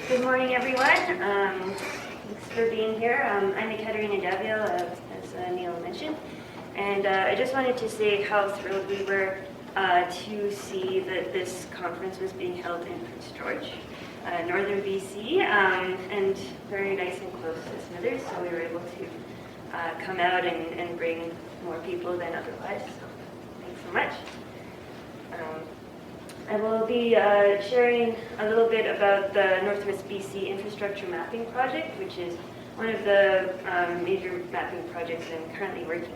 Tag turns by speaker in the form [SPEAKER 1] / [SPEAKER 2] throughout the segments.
[SPEAKER 1] Good morning, everyone. Thanks for being here. I'm Ekaterina Daviel, as Neil mentioned, and I just wanted to say how thrilled we were to see that this conference was being held in Prince George, northern BC, and very nice and close to Smithers, so we were able to come out and bring more people than otherwise. So thanks so much. I will be sharing a little bit about the Northwest BC Infrastructure Mapping Project, which is one of the major mapping projects I'm currently working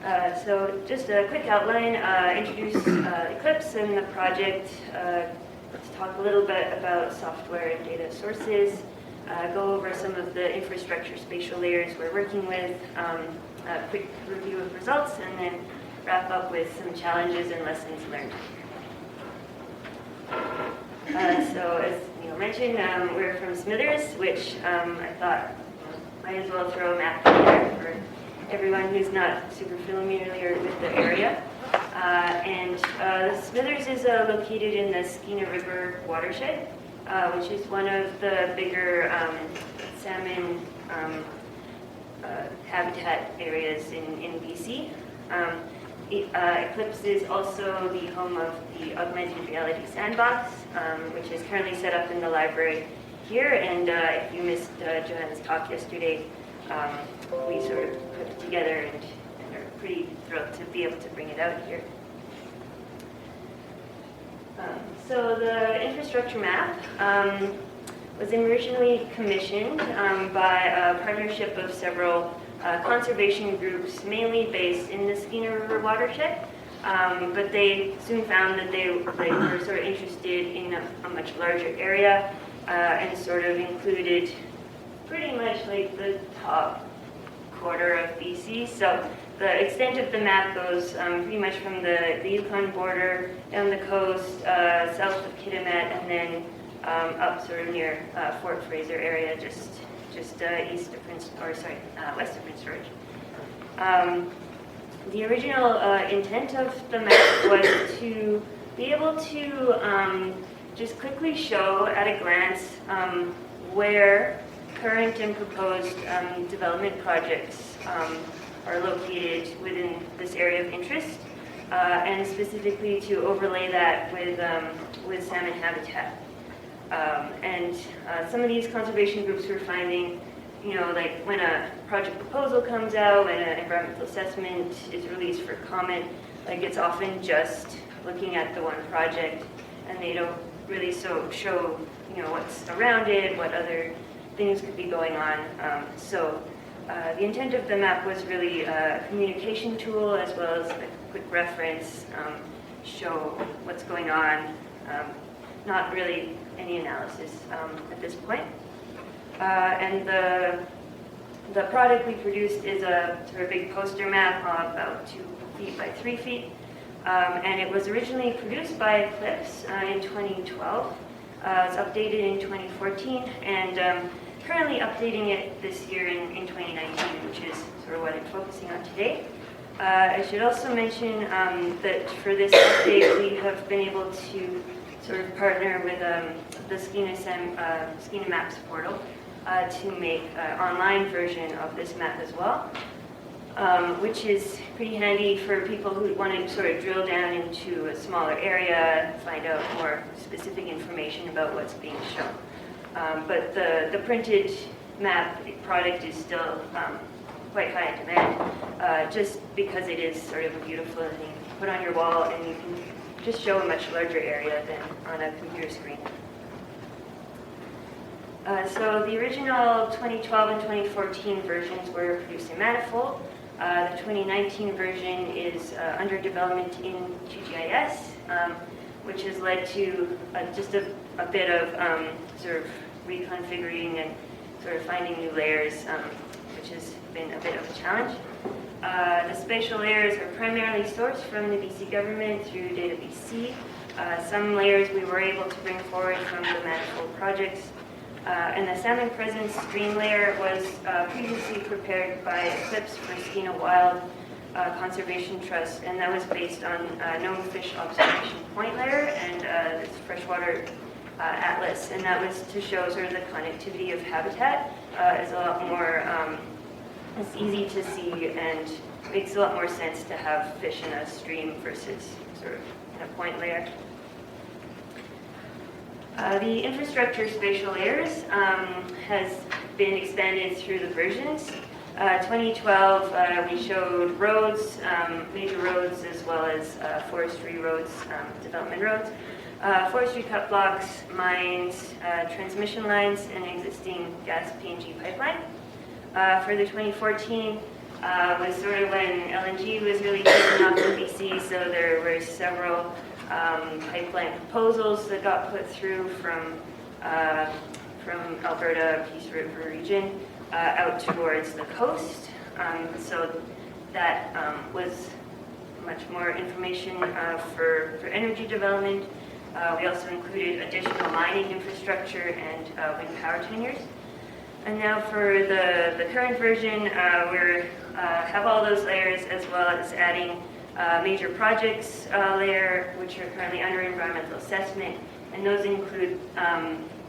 [SPEAKER 1] on. So just a quick outline, introduce Eclipse and the project, let's talk a little bit about software and data sources, go over some of the infrastructure spatial layers we're working with, a quick review of results, and then wrap up with some challenges and lessons learned. So as Neil mentioned, we're from Smithers, which I thought might as well throw a map together for everyone who's not super familiar with the area. Smithers is located in the Skeena River watershed, which is one of the bigger salmon habitat areas in BC. Eclipse is also the home of the Augmented Reality Sandbox, which is currently set up in the library here. And if you missed Johanna's talk yesterday, we sort of put it together and are pretty thrilled to be able to bring it out here. So the infrastructure map was originally commissioned by a partnership of several conservation groups, mainly based in the Skeena River watershed, but they soon found that they were sort of interested in a much larger area and sort of included pretty much like the top quarter of BC. So the extent of the map goes pretty much from the Yukon border, down the coast, south of Kitimat, and then up sort of near Fort Fraser area, just east of west of Prince George. The original intent of the map was to be able to just quickly show at a glance where current and proposed development projects are located within this area of interest, and specifically to overlay that with salmon habitat. Some of these conservation groups were finding, like when a project proposal comes out, when an environmental assessment is released for comment, like it's often just looking at the one project, and they don't really show, what's around it, what other things could be going on. The intent of the map was really a communication tool as well as a quick reference, show what's going on, not really any analysis at this point. And the product we produced is a sort of big poster map about 2 feet by 3 feet. And it was originally produced by Eclipse in 2012. It's updated in 2014, and currently updating it this year in 2019, which is sort of what I'm focusing on today. I should also mention that for this update, we have been able to sort of partner with the Skeena Maps portal to make an online version of this map as well, which is pretty handy for people who want to sort of drill down into a smaller area, find out more specific information about what's being shown. But the printed map product is still quite high in demand, just because it is sort of a beautiful thing to put on your wall, and you can just show a much larger area than on a computer screen. So the original 2012 and 2014 versions were produced in Manifold. The 2019 version is under development in QGIS, which has led to just a bit of sort of reconfiguring and sort of finding new layers, which has been a bit of a challenge. The spatial layers are primarily sourced from the BC government through Data BC. Some layers we were able to bring forward from the Manifold projects. And the salmon presence stream layer was previously prepared by Eclipse for Skeena Wild Conservation Trust, and that was based on known fish observation point layer and this freshwater atlas, and that was to show sort of the connectivity of habitat is a lot more, it's easy to see and makes a lot more sense to have fish in a stream versus sort of in a point layer. The infrastructure spatial layers has been expanded through the versions. 2012, we showed roads, major roads, as well as forestry roads, development roads, forestry cut blocks, mines, transmission lines, and existing gas PNG pipeline. For the 2014 was sort of when LNG was really taking off in BC, so there were several pipeline proposals that got put through from Alberta, Peace River region, out towards the coast. So that was much more information for energy development. We also included additional mining infrastructure and wind power tenures. And now for the current version, we have all those layers, as well as adding major projects layer, which are currently under environmental assessment. And those include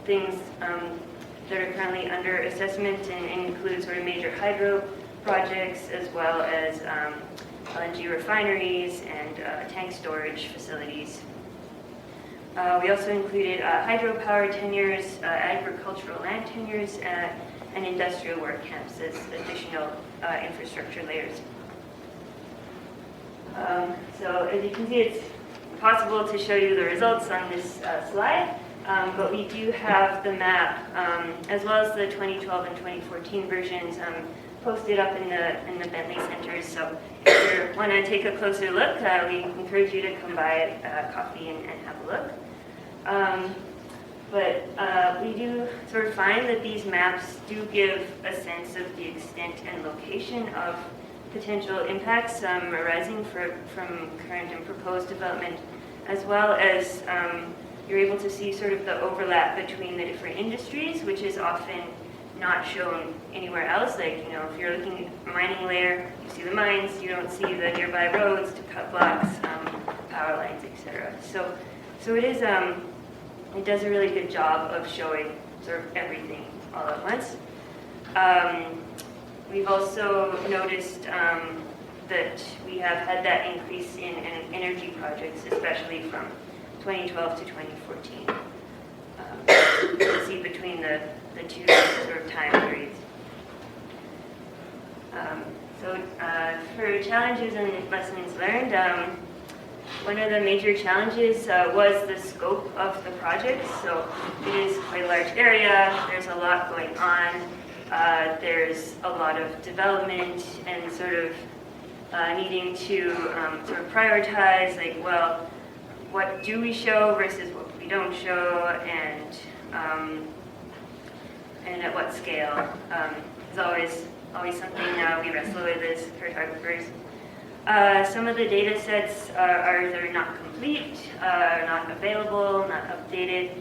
[SPEAKER 1] things that are currently under assessment and include sort of major hydro projects, as well as LNG refineries and tank storage facilities. We also included hydropower tenures, agricultural land tenures, and industrial work camps as additional infrastructure layers. So as you can see, it's possible to show you the results on this slide, but we do have the map, as well as the 2012 and 2014 versions, posted up in the Bentley Centers. So if you want to take a closer look, we encourage you to come by coffee and have a look. But we do sort of find that these maps do give a sense of the extent and location of potential impacts arising from current and proposed development, as well as you're able to see sort of the overlap between the different industries, which is often not shown anywhere else. Like, you know, if you're looking at mining layer, you see the mines, you don't see the nearby roads to cut blocks, power lines, etc. So it is, it does a really good job of showing sort of everything all at once. We've also noticed that we have had that increase in energy projects, especially from 2012 to 2014. You see between the two sort of time periods. So for challenges and lessons learned, one of the major challenges was the scope of the project. So it is quite a large area, there's a lot going on, there's a lot of development and sort of needing to sort of prioritize, like, well, what do we show versus what we don't show, and at what scale is always something we wrestle with as cartographers. Some of the data sets are either not complete, not available, not updated.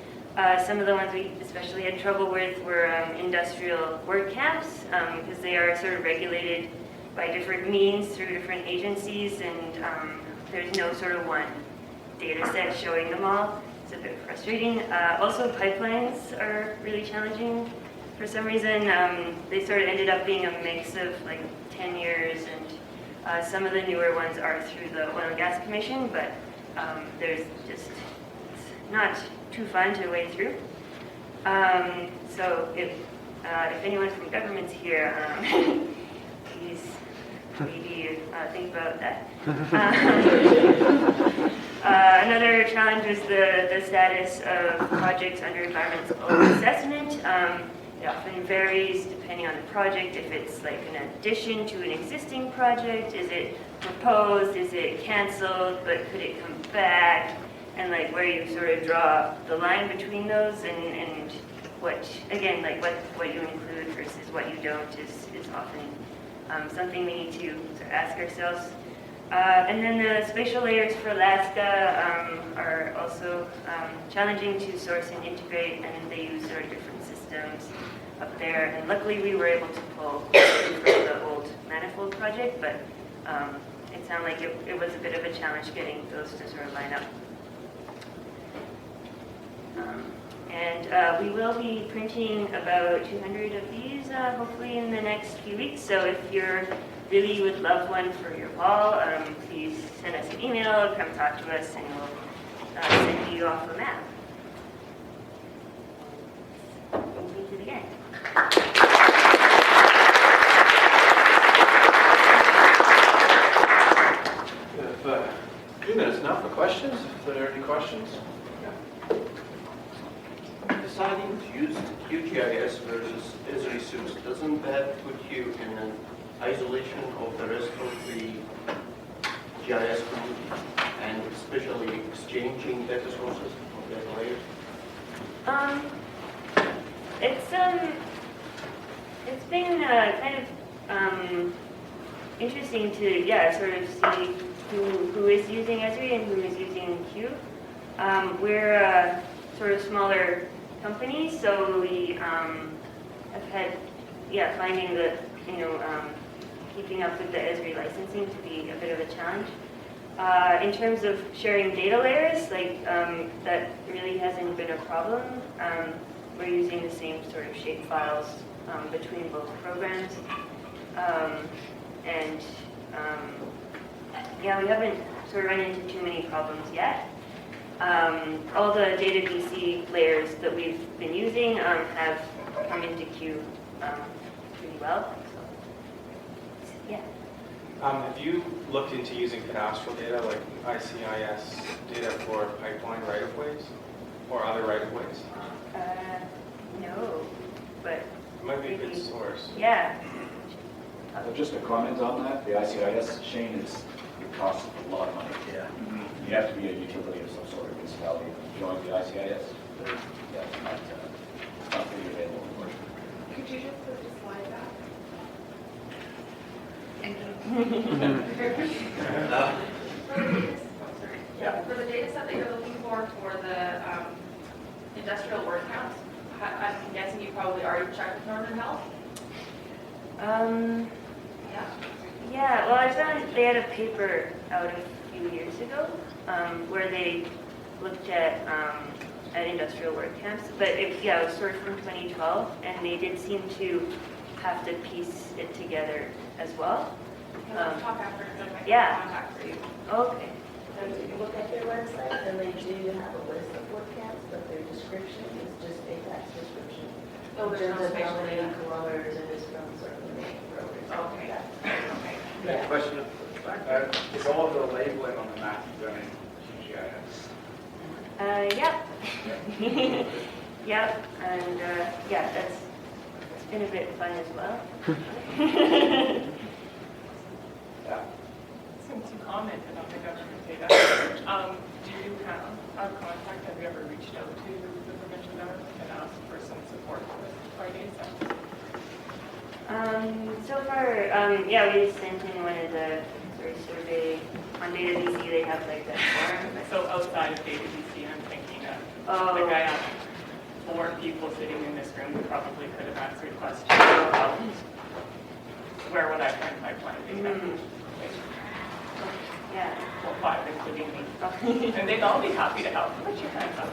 [SPEAKER 1] Some of the ones we especially had trouble with were industrial work camps, because they are sort of regulated by different means through different agencies, and there's no sort of one data set showing them all. It's a bit frustrating. Also, pipelines are really challenging. For some reason, they sort of ended up being a mix of like 10 years, and some of the newer ones are through the Oil and Gas Commission, but there's just, it's not too fun to wade through. So if anyone from government's here, please maybe think about that. Another challenge was the status of projects under environmental assessment. It often varies depending on the project. If it's like an addition to an existing project, is it proposed, is it canceled, but could it come back? And like where you sort of draw the line between those, and what, again, like what you include versus what you don't is often something we need to sort of ask ourselves. And then the spatial layers for Alaska are also challenging to source and integrate, and they use sort of different systems up there. And luckily we were able to pull from the old manifold project, but it sounded like it was a bit of a challenge getting those to sort of line up. And we will be printing about 200 of these hopefully in the next few weeks. So if you're really would love one for your wall, please send us an email, come talk to us, and we'll send you off a map. Moving to the end.
[SPEAKER 2] We have a few minutes now for questions, if there are any questions.
[SPEAKER 3] Deciding to use QGIS versus Esri suits, doesn't that put you in an isolation of the rest of the GIS community, and especially exchanging data sources or data layers?
[SPEAKER 1] It's been kind of interesting to sort of see who is using Esri and who is using Q. We're a sort of smaller company, so we have had finding the keeping up with the Esri licensing to be a bit of a challenge. In terms of sharing data layers, that really hasn't been a problem. We're using the same sort of shape files between both programs. We haven't sort of run into too many problems yet. All the data DC layers that we've been using have come into Q pretty well. So, yeah.
[SPEAKER 4] Have you looked into using cadastral data like ICIS data for pipeline right-of-ways or other right-of-ways?
[SPEAKER 1] No, but
[SPEAKER 4] It might be a good source.
[SPEAKER 1] yeah.
[SPEAKER 5] Just a comment on that, the ICIS, Shane, it costs a lot of money.
[SPEAKER 2] Yeah.
[SPEAKER 5] You have to be a utility of some sort of municipality to join the ICIS. It's not really available, unfortunately.
[SPEAKER 6] Could you just put the slide back? For the data set that you're looking for the industrial work counts, I'm guessing you probably already checked with Northern Health?
[SPEAKER 1] Yeah, well, I found they had a paper out a few years ago where they looked at industrial work camps, but it was sort of from 2012, and they did seem to have to piece it together as well.
[SPEAKER 6] Can we talk after, because I
[SPEAKER 1] Yeah.
[SPEAKER 6] can contact for you.
[SPEAKER 1] Okay.
[SPEAKER 7] And if you look at their website, and they do have a list of work camps, but their description is just a tax description.
[SPEAKER 6] Oh,
[SPEAKER 7] In
[SPEAKER 6] there's
[SPEAKER 7] terms
[SPEAKER 6] no
[SPEAKER 7] of how
[SPEAKER 6] spatial
[SPEAKER 7] many
[SPEAKER 6] data.
[SPEAKER 7] kilometers it is from certain main roads.
[SPEAKER 6] Okay. Okay.
[SPEAKER 2] Yeah. Question up the back.
[SPEAKER 8] Is all of the labeling on the map done in QGIS?
[SPEAKER 1] Yep. Yep, and it's been a bit fun as well.
[SPEAKER 9] Since you commented on the government data, do you have a contact? Have you ever reached out to the provincial government and asked for some support with our data sets?
[SPEAKER 1] So far, we just sent in one of the sort of survey on Data DC. They have like that form.
[SPEAKER 9] So outside of data DC, I'm thinking of the guy out 4 people sitting in this room who probably could have answered questions about where would I find pipeline data.
[SPEAKER 1] Yeah.
[SPEAKER 9] Well, 5, including me. And they'd all be happy to help. Put your hands up.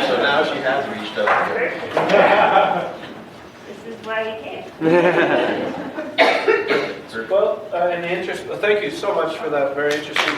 [SPEAKER 3] So now she has reached out.
[SPEAKER 1] This is why we came.
[SPEAKER 2] Well, in the interest, thank you so much for that very interesting